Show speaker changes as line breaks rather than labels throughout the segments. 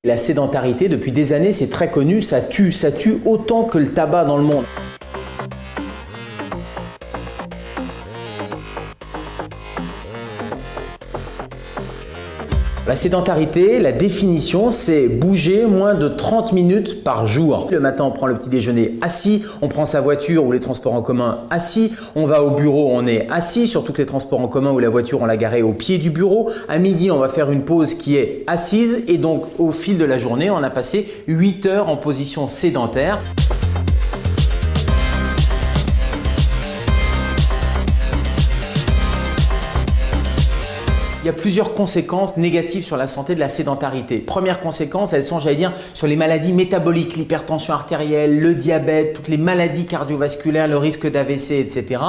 La sédentarité, depuis des années, c'est très connu, ça tue autant que le tabac dans le monde. La sédentarité, la définition, c'est bouger moins de 30 minutes par jour. Le matin, on prend le petit déjeuner assis, on prend sa voiture ou les transports en commun assis, on va au bureau, on est assis, surtout que les transports en commun ou la voiture, on l'a garée au pied du bureau. À midi, on va faire une pause qui est assise et donc au fil de la journée, on a passé 8 heures en position sédentaire. Il y a plusieurs conséquences négatives sur la santé de la sédentarité. Première conséquence, elles sont, j'allais dire, sur les maladies métaboliques, l'hypertension artérielle, le diabète, toutes les maladies cardiovasculaires, le risque d'AVC, etc.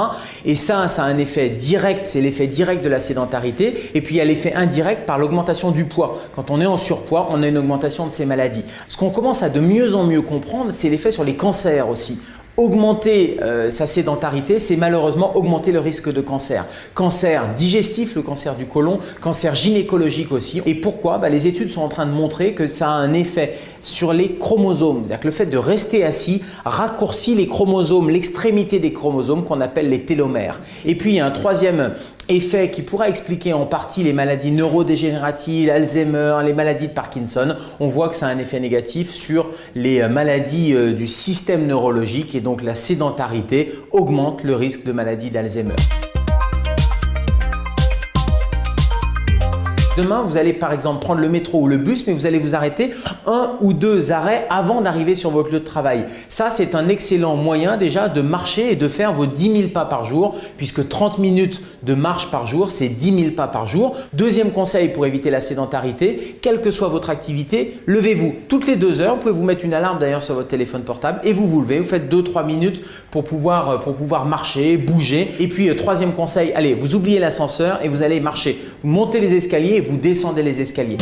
Et ça a un effet direct, c'est l'effet direct de la sédentarité. Et puis il y a l'effet indirect par l'augmentation du poids. Quand on est en surpoids, on a une augmentation de ces maladies. Ce qu'on commence à de mieux en mieux comprendre, c'est l'effet sur les cancers aussi. Augmenter sa sédentarité, c'est malheureusement augmenter le risque de cancer. Cancer digestif, le cancer du côlon, cancer gynécologique aussi. Et pourquoi? Les études sont en train de montrer que ça a un effet sur les chromosomes. C'est-à-dire que le fait de rester assis raccourcit les chromosomes, l'extrémité des chromosomes qu'on appelle les télomères. Et puis il y a un troisième effet qui pourra expliquer en partie les maladies neurodégénératives, Alzheimer, les maladies de Parkinson. On voit que ça a un effet négatif sur les maladies du système neurologique et donc la sédentarité augmente le risque de maladie d'Alzheimer. Demain, vous allez par exemple prendre le métro ou le bus, mais vous allez vous arrêter 1 ou 2 arrêts avant d'arriver sur votre lieu de travail. Ça, c'est un excellent moyen déjà de marcher et de faire vos 10 000 pas par jour, puisque 30 minutes de marche par jour, c'est 10 000 pas par jour. Deuxième conseil pour éviter la sédentarité, quelle que soit votre activité, levez-vous toutes les 2 heures. Vous pouvez vous mettre une alarme d'ailleurs sur votre téléphone portable et vous levez. Vous faites 2-3 minutes pour pouvoir marcher, bouger. Et puis, troisième conseil, allez, vous oubliez l'ascenseur et vous allez marcher. Vous montez les escaliers et vous descendez les escaliers.